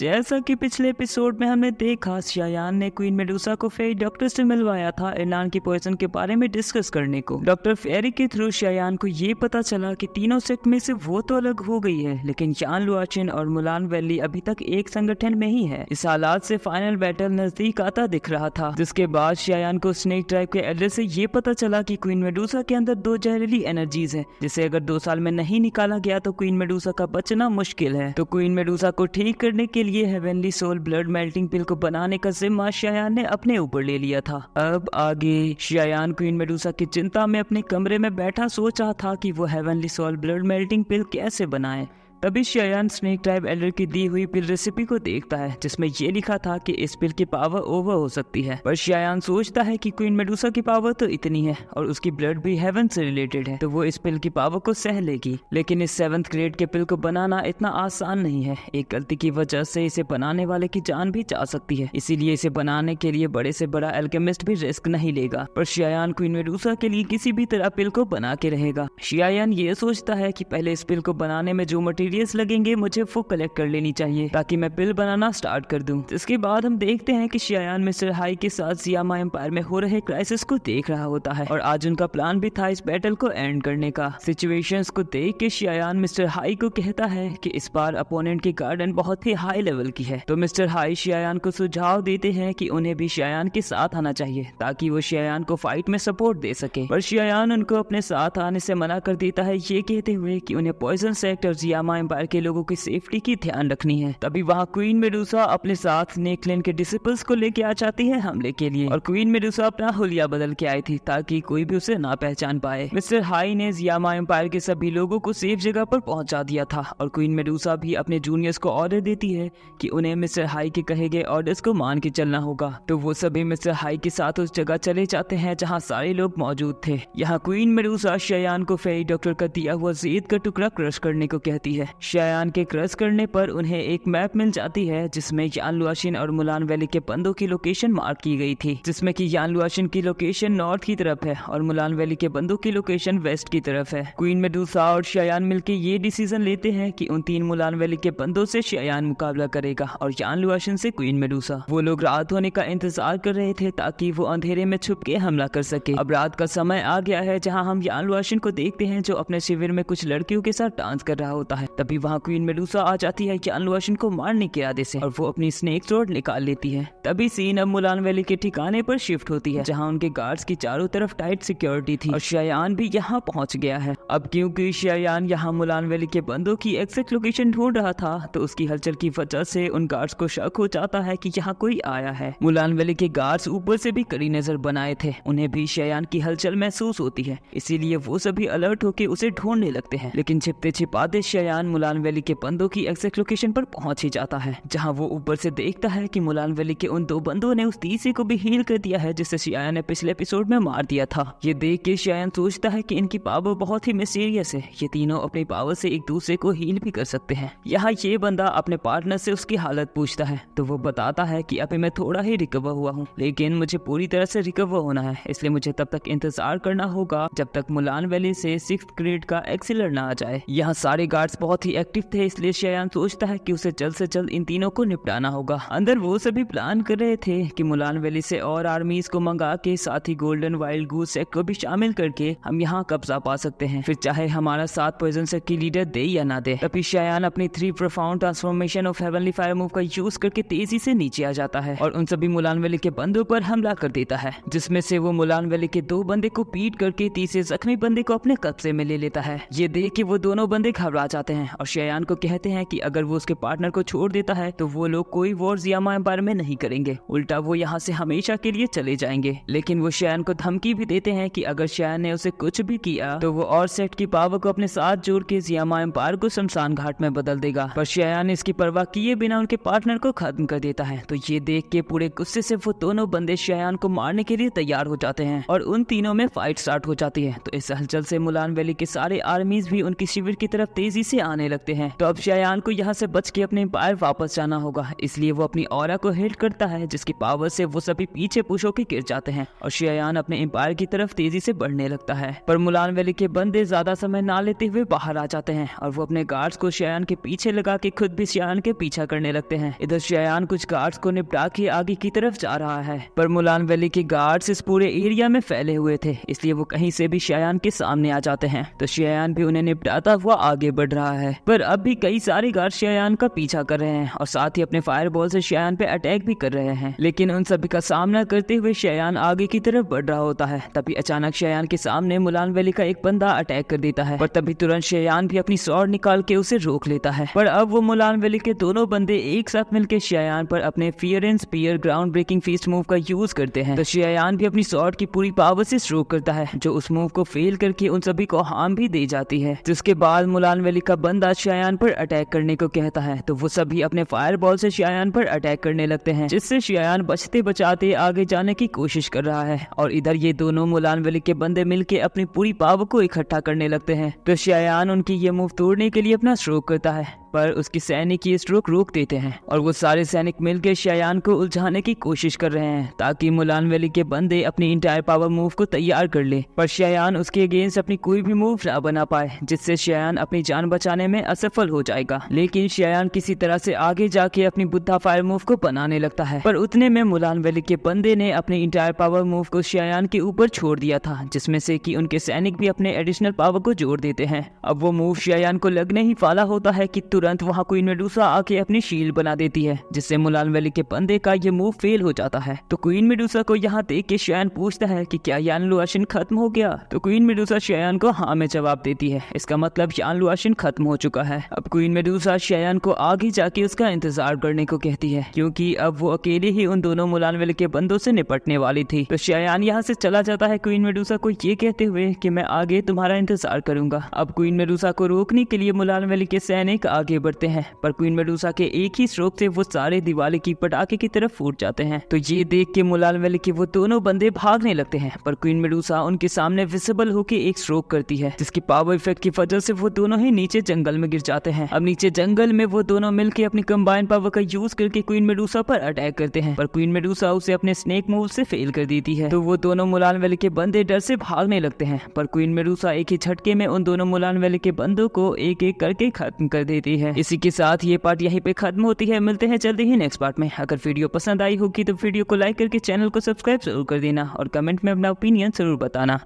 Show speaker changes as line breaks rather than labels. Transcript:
जैसा कि पिछले एपिसोड में हमने देखा, शायान ने क्वीन मेडुसा को फेरी डॉक्टर से मिलवाया था इरलान की पॉइजन के बारे में डिस्कस करने को। डॉक्टर फेरी के थ्रू शायान को ये पता चला कि तीनों सेक्ट में से वो तो अलग हो गई है, लेकिन यान लुआचिन और मुलान वैली अभी तक एक संगठन में ही है। इस हालात से फाइनल बैटल नजदीक आता दिख रहा था, जिसके बाद शायान को स्नेक ट्राइब के एल्डर से ये पता चला कि क्वीन मेडुसा के अंदर 2 जहरीली एनर्जीज है, जिसे अगर 2 साल में नहीं निकाला गया तो क्वीन मेडुसा का बचना मुश्किल है। तो क्वीन मेडुसा को ठीक करने के लिए हेवनली सोल ब्लड मेल्टिंग पिल को बनाने का जिम्मा शायान ने अपने ऊपर ले लिया था। अब आगे शायान क्वीन मेडुसा की चिंता में अपने कमरे में बैठा सोच रहा था कि वो हेवनली सोल ब्लड मेल्टिंग पिल कैसे बनाए। तभी शायान स्नेक ट्राइब एल्डर की दी हुई पिल रेसिपी को देखता है, जिसमें ये लिखा था कि इस पिल की पावर ओवर हो सकती है। पर शायान सोचता है कि क्वीन मेडुसा की पावर तो इतनी है और उसकी ब्लड भी हेवन से रिलेटेड है, तो वो इस पिल की पावर को सह लेगी। लेकिन इस 7th ग्रेड के पिल को बनाना इतना आसान नहीं है। एक गलती की वजह से इसे बनाने वाले की जान भी जा सकती है, इसीलिए इसे बनाने के लिए बड़े से बड़ा एल्केमिस्ट भी रिस्क नहीं लेगा। पर शायान क्वीन मेडुसा के लिए किसी भी तरह पिल को बना के रहेगा। शायान ये सोचता है कि पहले इस पिल को बनाने में जो मटेरियल लगेंगे मुझे वो कलेक्ट कर लेनी चाहिए, ताकि मैं पिल बनाना स्टार्ट कर दूं। इसके बाद हम देखते हैं कि शायान मिस्टर हाई के साथ सियामा एम्पायर में हो रहे क्राइसिस को देख रहा होता है और आज उनका प्लान भी था इस बैटल को एंड करने का। सिचुएशंस को देख के शायान मिस्टर हाई को कहता है कि इस बार अपोनेंट की गार्डन बहुत ही हाई लेवल की है। तो मिस्टर हाई शायान को सुझाव देते हैं कि उन्हें भी शायान के साथ आना चाहिए, ताकि वो शायान को फाइट में सपोर्ट दे सके। पर शायान उनको अपने साथ आने से मना कर देता है, ये कहते हुए कि उन्हें पॉइजन सेक्ट और सियामा एम्पायर के लोगों की सेफ्टी की ध्यान रखनी है। तभी वहाँ क्वीन मेडुसा अपने साथ स्नेक क्लैन के डिसिपल्स को लेके आ जाती है हमले के लिए, और क्वीन मेडुसा अपना हुलिया बदल के आई थी ताकि कोई भी उसे ना पहचान पाए। मिस्टर हाई ने सियामा एम्पायर के सभी लोगों को सेफ जगह पर पहुंचा दिया था और क्वीन मेडुसा भी अपने जूनियर्स को ऑर्डर देती है कि उन्हें मिस्टर हाई के कहे गए ऑर्डर्स को मान के चलना होगा। तो वो सभी मिस्टर हाई के साथ उस जगह चले जाते हैं जहाँ सारे लोग मौजूद थे। यहाँ क्वीन मेडुसा शायान को फेरी डॉक्टर का दिया हुआ ज़ेद का टुकड़ा क्रश करने को कहती है। शायान के क्रश करने पर उन्हें एक मैप मिल जाती है, जिसमें यान लुआशिन और मुलान वैली के बंदों की लोकेशन मार्क की गई थी, जिसमें कि यान लुआशिन की लोकेशन नॉर्थ की तरफ है और मुलान वैली के बंदों की लोकेशन वेस्ट की तरफ है। क्वीन मेडुसा और शायान मिलकर ये डिसीजन लेते हैं कि उन 3 मुलान वैली के बंदों से शायान मुकाबला करेगा और यान लुआशिन से क्वीन मेडुसा। वो लोग रात होने का इंतजार कर रहे थे ताकि वो अंधेरे में छुप के हमला कर सके। अब रात का समय आ गया है, जहाँ हम यान लुआशिन को देखते हैं जो अपने शिविर में कुछ लड़कियों के साथ डांस कर रहा होता है। तभी वहाँ क्वीन मेडुसा आ जाती है यान लुआशिन को मारने के इरादे से और वो अपनी स्नेक स्वॉर्ड निकाल लेती है। तभी सीन अब मुलान वैली के ठिकाने पर शिफ्ट होती है, जहां उनके गार्ड्स की चारों तरफ टाइट सिक्योरिटी थी और शायान भी यहां पहुंच गया है। अब क्योंकि शायान यहां मुलान वैली के बंदों की एग्जैक्ट लोकेशन ढूंढ रहा था, तो उसकी हलचल की वजह से उन गार्ड्स को शक हो जाता है कि यहाँ कोई आया है। मुलान वैली के गार्ड्स ऊपर से भी कड़ी नजर बनाए थे, उन्हें भी शायान की हलचल महसूस होती है, इसीलिए वो सभी अलर्ट होकर उसे ढूंढने लगते हैं। लेकिन छिपते छिपाते शायान मुलान वैली के बंदों की एग्जैक्ट लोकेशन पर पहुंच ही जाता है, जहां वो ऊपर से देखता है कि मुलान वैली के उन 2 बंदों ने उस तीसरे को भी हील कर दिया है, जिसे शायान ने पिछले एपिसोड में मार दिया था। ये देख के शायान सोचता है कि इनकी पावर बहुत ही मिस्टीरियस है, ये तीनों अपनी पावर से एक दूसरे को हील भी कर सकते हैं। यहाँ ये बंदा अपने पार्टनर से उसकी हालत पूछता है, तो वो बताता है कि अभी मैं थोड़ा ही रिकवर हुआ हूँ, लेकिन मुझे पूरी तरह से रिकवर होना है, इसलिए मुझे तब तक इंतजार करना होगा जब तक मुलान वैली से 6th ग्रेड का एक्सीलर ना आ जाए। यहाँ सारे गार्ड्स बहुत ही एक्टिव थे, इसलिए शायान सोचता है कि उसे जल्द से जल्द इन तीनों को निपटाना होगा। अंदर वो सभी प्लान कर रहे थे कि मुलान वैली से और आर्मीज को मंगा के साथ ही गोल्डन वाइल्ड गूस सेक्ट को भी शामिल करके हम यहाँ कब्जा पा सकते हैं, फिर चाहे हमारा साथ पॉइजन सेक्ट की लीडर दे या ना दे। तभी शायान अपनी 3 profound transformation of heavenly fire move का यूज करके तेजी से नीचे आ जाता है और उन सभी मुलान वैली के बंदों पर हमला कर देता है, जिसमें से वो मुलान वैली के 2 बंदे को पीट करके तीसरे जख्मी बंदे को अपने कब्जे में ले लेता है। ये देख के वो दोनों बंदे घबरा जाते हैं और शायान को कहते हैं कि अगर वो उसके पार्टनर को छोड़ देता है तो वो लोग कोई वॉर सियामा एम्पायर में नहीं करेंगे, उल्टा वो यहाँ से हमेशा के लिए चले जाएंगे। लेकिन वो शायान को धमकी भी देते हैं कि अगर शायान ने उसे कुछ भी किया तो वो और सेक्ट की पावर को अपने साथ जोड़ के सियामा एम्पायर को शमशान घाट में बदल देगा। पर शायान इसकी परवाह किए बिना उनके पार्टनर को खत्म कर देता है। तो ये देख के पूरे गुस्से से वो दोनों बंदे शायान को मारने के लिए तैयार हो जाते हैं और उन तीनों में फाइट स्टार्ट हो जाती है। तो इस हलचल से मुलान वैली के सारे आर्मीज भी उनकी शिविर की तरफ तेजी से आने लगते हैं। तो अब शायान को यहाँ से बच के अपने एम्पायर वापस जाना होगा, इसलिए वो अपनी ऑरा को हिट करता है, जिसकी पावर से वो सभी पीछे पुश होकर गिर जाते हैं और शायान अपने एम्पायर की तरफ तेजी से बढ़ने लगता है। पर मुलान वैली के बंदे ज्यादा समय ना लेते हुए बाहर आ जाते हैं और वो अपने गार्ड्स को शायान के पीछे लगा के खुद भी शायान के पीछा करने लगते हैं। इधर शायान कुछ गार्ड्स को निपटा के आगे की तरफ जा रहा है, पर मुलान वैली के गार्ड्स इस पूरे एरिया में फैले हुए थे, इसलिए वो कहीं से भी शायान के सामने आ जाते हैं। तो शायान भी उन्हें निपटाता हुआ आगे बढ़ रहा है, पर अब भी कई सारे गार्ड शायान का पीछा कर रहे हैं और साथ ही अपने फायरबॉल से शायान पे अटैक भी कर रहे हैं। लेकिन उन सभी का सामना करते हुए शायान आगे की तरफ बढ़ रहा होता है। तभी अचानक शायान के सामने मुलान वैली का एक बंदा अटैक कर देता है, पर तभी तुरंत शायान भी अपनी स्वॉर्ड निकाल के उसे रोक लेता है। पर अब वो मुलान वैली के दोनों बंदे एक साथ मिलकर शायान पर अपने fear and spear ground breaking feast move का यूज करते हैं। तो शायान भी अपनी स्वॉर्ड की पूरी पावर से स्ट्रोक करता है, जो उस मूव को फेल करके उन सभी को हार्म भी दे जाती है। जिसके बाद मुलान वैली का बंदा शायान पर अटैक करने को कहता है, तो वो सभी अपने फायरबॉल से शायान पर अटैक करने लगते हैं, जिससे शायान बचते बचाते आगे जाने की कोशिश कर रहा है। और इधर ये दोनों मुलान वैली के बंदे मिलके अपनी पूरी पावर को इकट्ठा करने लगते हैं। तो शायान उनकी ये मूव तोड़ने के लिए अपना स्ट्रोक करता है, पर उसकी सैनिक ये स्ट्रोक रोक देते हैं और वो सारे सैनिक मिलकर शायान को उलझाने की कोशिश कर रहे हैं ताकि मुलान वैली के बंदे अपनी इंटायर पावर मूव को तैयार कर ले। पर शायान उसके अगेंस्ट अपनी कोई भी मूव ना बना पाए, जिससे शायान अपनी जान बचाने में असफल हो जाएगा। लेकिन शायान किसी तरह से आगे जाके अपनी बुद्धा फायर मूव को बनाने लगता है, पर उतने में मुलान वैली के बंदे ने अपनी इंटायर पावर मूव को शायान के ऊपर छोड़ दिया था, जिसमें से कि उनके सैनिक भी अपने एडिशनल पावर को जोड़ देते हैं। अब वो मूव शायान को लगने ही वाला होता है कि तुरंत वहाँ क्वीन मेडुसा आके अपनी शील्ड बना देती है, जिससे मुलान वैली के बंदे का ये मूव फेल हो जाता है। तो क्वीन मेडुसा को यहाँ देख के शायान पूछता है कि क्या यान लुआशिन खत्म हो गया। तो क्वीन मेडुसा शायान को हाँ में जवाब देती है, इसका मतलब यान लुआशिन खत्म हो चुका है। अब क्वीन मेडुसा शायान को आगे जाके उसका इंतजार करने को कहती है, क्योंकि अब वो अकेले ही उन दोनों मुलान वैली के बंदों से निपटने वाली थी। तो शायान यहाँ से चला जाता है क्वीन मेडुसा को ये कहते हुए कि मैं आगे तुम्हारा इंतजार करूंगा। अब क्वीन मेडुसा को रोकने के लिए मुलान वैली के सैनिक आगे बढ़ते हैं, पर क्वीन मेडुसा के एक ही स्ट्रोक से वो सारे दिवाली की पटाखे की तरफ फूट जाते हैं। तो ये देख के मुलान वैली के वो दोनों बंदे भागने लगते हैं, पर क्वीन मेडुसा उनके सामने विजिबल होके एक स्ट्रोक करती है, जिसकी पावर इफेक्ट की वजह से वो दोनों ही नीचे जंगल में गिर जाते हैं। अब नीचे जंगल में वो दोनों मिलकर अपनी कंबाइन पावर का यूज करके क्वीन मेडुसा पर अटैक करते हैं, पर क्वीन मेडुसा उसे अपने स्नेक मूव से फेल कर देती है। तो वो दोनों मुलान वैली के बंदे डर से भागने लगते हैं, पर क्वीन मेडुसा एक ही झटके में उन दोनों मुलान वैली के बंदों को एक एक करके खत्म कर देती है। इसी के साथ ये पार्ट यहीं पे खत्म होती है। मिलते हैं जल्दी ही नेक्स्ट पार्ट में। अगर वीडियो पसंद आई होगी तो वीडियो को लाइक करके चैनल को सब्सक्राइब जरूर कर देना और कमेंट में अपना ओपिनियन जरूर बताना।